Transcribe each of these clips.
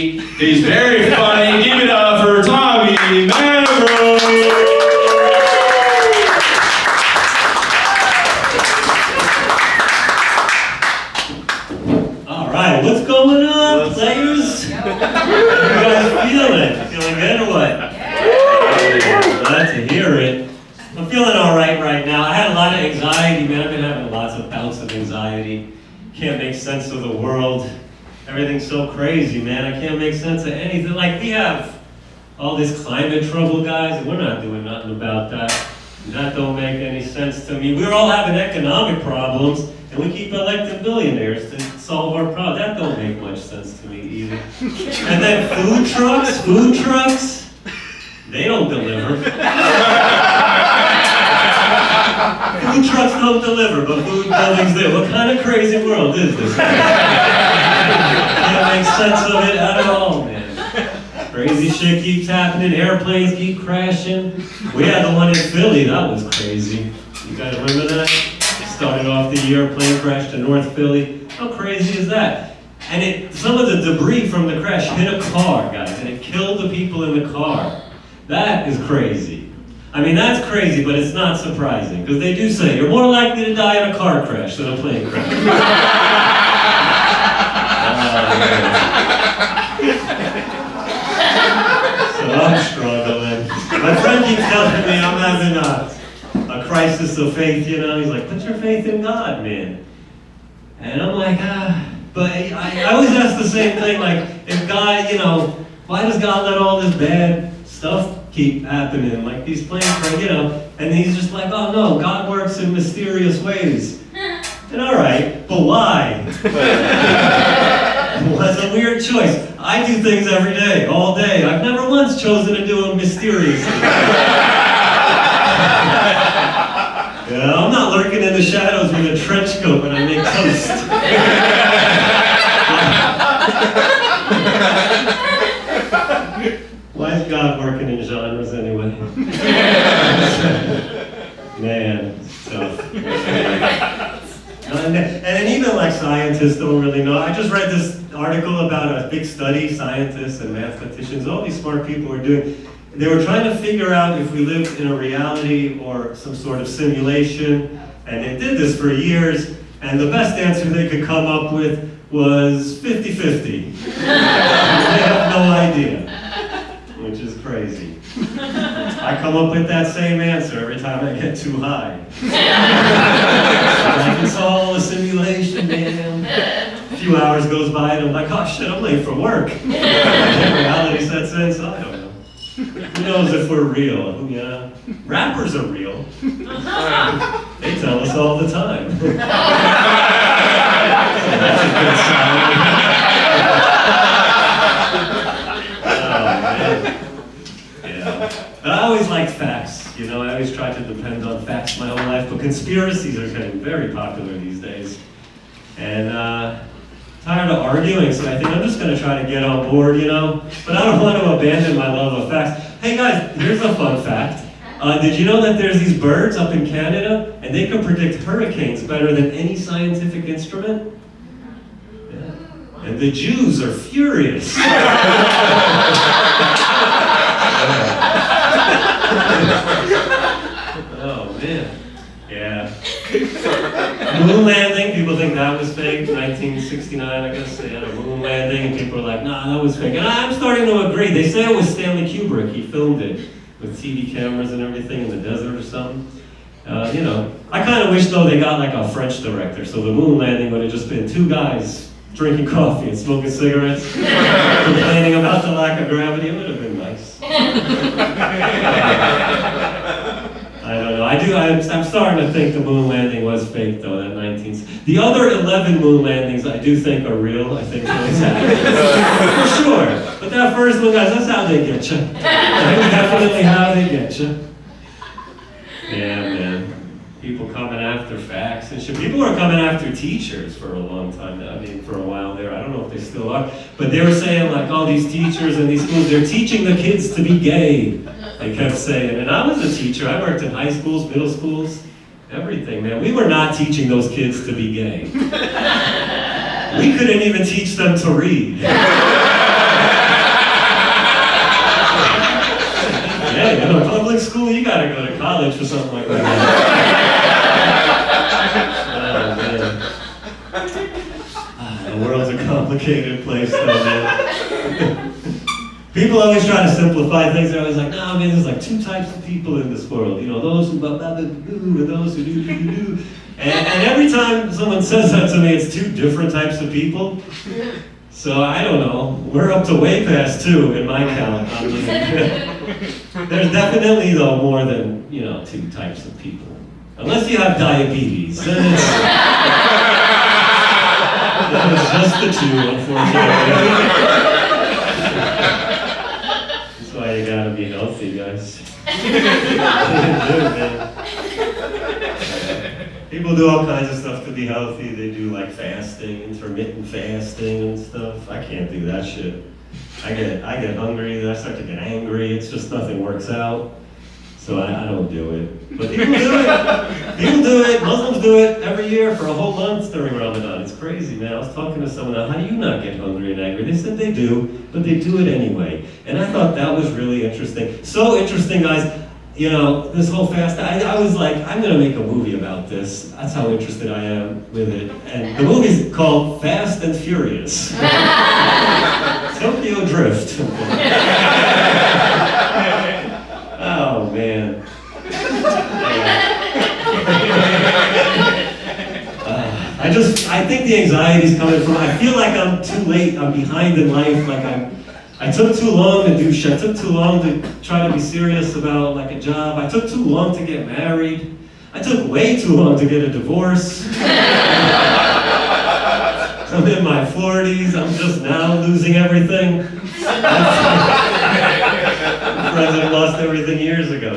He's very funny. Give it up for Tommy Mavra. All right, what's going on, players? How you guys feeling? Feeling good or what? Glad to hear it. I'm feeling all right now. I had a lot of anxiety, man. I've been having lots of bouts of anxiety. Can't make sense of the world. Everything's so crazy, man. I can't make sense of anything. Like, we have all this climate trouble, guys, and we're not doing nothing about that. That don't make any sense to me. We're all having economic problems, and we keep electing billionaires to solve our problems. That don't make much sense to me either. And then food trucks, they don't deliver. Food trucks don't deliver, but food buildings do. What kind of crazy world is this? Can't make sense of it at all, man. Crazy shit keeps happening. Airplanes keep crashing. We had the one in Philly. That was crazy. You guys remember that? Started off the year, plane crashed in North Philly. How crazy is that? And some of the debris from the crash hit a car, guys, and it killed the people in the car. That is crazy. I mean, that's crazy, but it's not surprising, because they do say you're more likely to die in a car crash than a plane crash. So I'm struggling. My friend keeps telling me I'm having a crisis of faith, you know. He's like, put your faith in God, man. And I'm like, but I always ask the same thing, like, if God, you know, why does God let all this bad stuff keep happening, like these planes, you know? And he's just like, oh no, God works in mysterious ways. And all right, but why? Well, that's a weird choice. I do things every day, all day. I've never once chosen to do them mysteriously. Yeah, I'm not lurking in the shadows with a trench coat when I make toast. Why is God working in genres anyway? Man, it's tough. And even like scientists don't really know. I just read this article about a big study scientists and mathematicians, all these smart people were doing. They were trying to figure out if we lived in a reality or some sort of simulation, and they did this for years, and the best answer they could come up with was 50-50. They have no idea, which is crazy. I come up with that same answer every time I get too high. Like, it's all a simulation, man. A few hours goes by and I'm like, oh shit, I'm late for work. And reality sets in, so I don't know. Who knows if we're real? Yeah. Rappers are real. They tell us all the time. So that's a good sign. Oh, man. Yeah. But I always liked facts, you know, I always tried to depend on facts my whole life, but conspiracies are getting very popular these days. And tired of arguing, so I think I'm just going to try to get on board, you know, but I don't want to abandon my love of facts. Hey guys, here's a fun fact. Did you know that there's these birds up in Canada, and they can predict hurricanes better than any scientific instrument? Yeah. And the Jews are furious. Oh man, yeah. Moon landing, people think that was fake. 1969, I guess they had a moon landing, and people are like, nah, that was fake. And I'm starting to agree. They say it was Stanley Kubrick. He filmed it with TV cameras and everything in the desert or something. You know, I kind of wish though they got like a French director, so the moon landing would have just been two guys drinking coffee and smoking cigarettes, complaining about the lack of gravity. It would have been nice. I don't know. I'm starting to think the moon landing was fake though, that 19th. The other 11 moon landings I do think are real. I think those happened. For sure. But that first one, guys, that's how they get you. That's definitely how they get you. Yeah, man. People coming after facts and shit. People were coming after teachers for a long time now. I mean, for a while there. I don't know if they still are. But they were saying like, oh, these teachers in these schools, they're teaching the kids to be gay. They kept saying. And I was a teacher. I worked in high schools, middle schools, everything, man. We were not teaching those kids to be gay. We couldn't even teach them to read. school, you gotta go to college for something like that. Oh, man. The world's a complicated place, though, man. People always try to simplify things. They're always like, no, man, there's like 2 types of people in this world. You know, those who blah, blah, blah, blah, and those who do. And every time someone says that to me, it's 2 different types of people. So I don't know. We're up to way past 2 in my count. I mean, there's definitely, though, more than, 2 types of people. Unless you have diabetes. Then it's just the 2, unfortunately. That's why you gotta be healthy, guys. People do all kinds of stuff to be healthy. They do like fasting, intermittent fasting and stuff. I can't do that shit. I get hungry, then I start to get angry. It's just nothing works out. So I don't do it. But people do it. People do it. Muslims do it every year for a whole month during Ramadan. It's crazy, man. I was talking to someone, how do you not get hungry and angry? They said they do, but they do it anyway. And I thought that was really interesting. So interesting, guys. This whole fast, I was like, I'm going to make a movie about this. That's how interested I am with it. And the movie's called Fast and Furious. Tokyo Drift. Oh, man. I think the anxiety's coming from, I feel like I'm too late, I'm behind in life, like I took too long to do shit. I took too long to try to be serious about like a job. I took too long to get married. I took way too long to get a divorce. I'm in my 40s. I'm just now losing everything. The president lost everything years ago.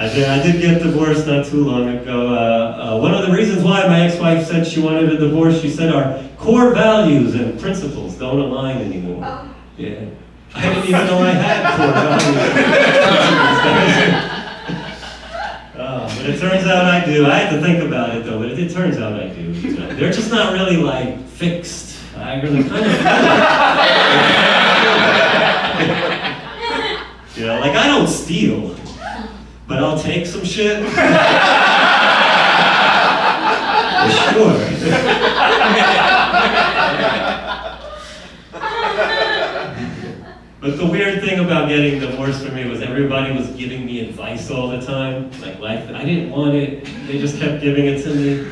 I did get divorced not too long ago. One of the reasons why my ex-wife said she wanted a divorce, she said our core values and principles don't align anymore. Oh. Yeah. I didn't even know I had core values. But it turns out I do. I had to think about it though, but it turns out I do. They're just not really like fixed. I really kind of like I don't steal. But I'll take some shit. Sure. But the weird thing about getting divorced for me was everybody was giving me advice all the time. Like life, I didn't want it. They just kept giving it to me.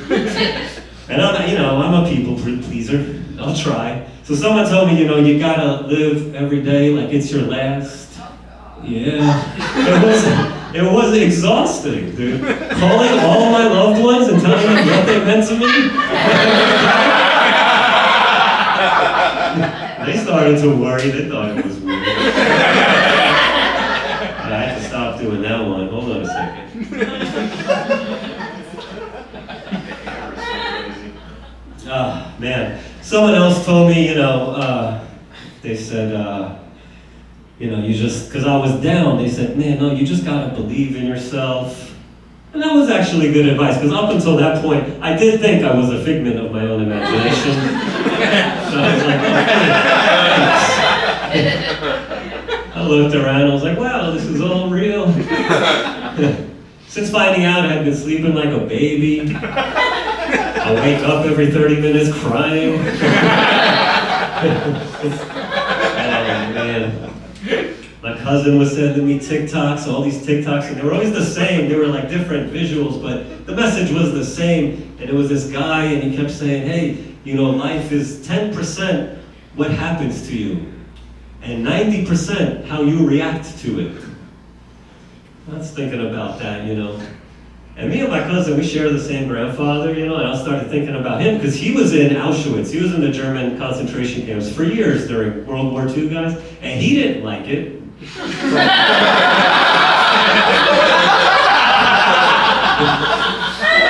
And I'm a people pleaser. I'll try. So someone told me, you gotta live every day like it's your last. Yeah. It was exhausting, dude. Calling all my loved ones and telling them what they meant to me. They started to worry. They thought it was weird. But I had to stop doing that one. Hold on a second. Man. Someone else told me, they said, because I was down, they said, man, no, you just gotta believe in yourself. And that was actually good advice, because up until that point, I did think I was a figment of my own imagination. So I was like, oh, thanks. I looked around, I was like, wow, this is all real. Since finding out I had been sleeping like a baby, I wake up every 30 minutes crying. Oh, man. My cousin was sending me TikToks, all these TikToks, and they were always the same. They were like different visuals, but the message was the same. And it was this guy, and he kept saying, hey, life is 10% what happens to you, and 90% how you react to it. I was thinking about that, And me and my cousin, we share the same grandfather, and I started thinking about him, because he was in Auschwitz. He was in the German concentration camps for years during World War II, guys, and he didn't like it.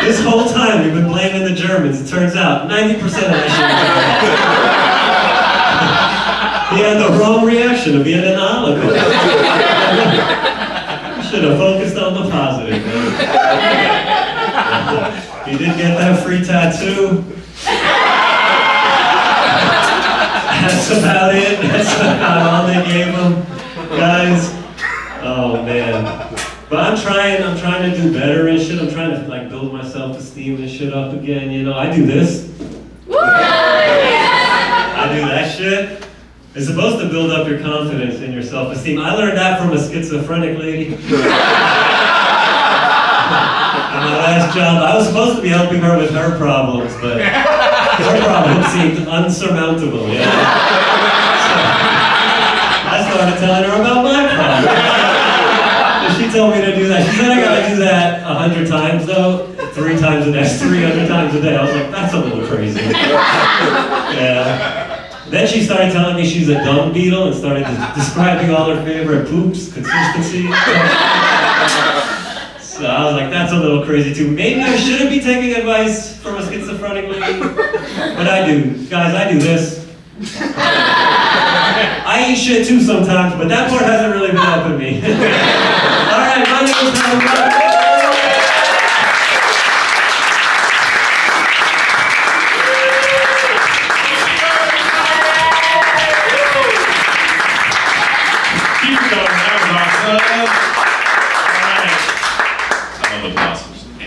This whole time we've been blaming the Germans. It turns out 90% of that shit. He had the wrong reaction of being in the Holocaust. Should have focused on the positive, man. He did get that free tattoo. That's about it. That's about all they gave them. Guys, oh man. But I'm trying to do better and shit. I'm trying to like build my self-esteem and shit up again, you know. I do this. I do that shit. It's supposed to build up your confidence and your self-esteem. I learned that from a schizophrenic lady. At my last job, I was supposed to be helping her with her problems, but her problems seemed unsurmountable, yeah. So I started telling her about my problems. And she told me to do that. She said I gotta do that 100 times though, 3 times a day, 300 times a day. I was like, that's a little crazy. Yeah. Then she started telling me she's a dung beetle and started describing all her favorite poops, consistency. So I was like, that's a little crazy too. Maybe I shouldn't be taking advice from a schizophrenic lady, but I do. Guys, I do this. I eat shit too sometimes, but that part hasn't really been helping me. All right, my name is Mavra. Keep going.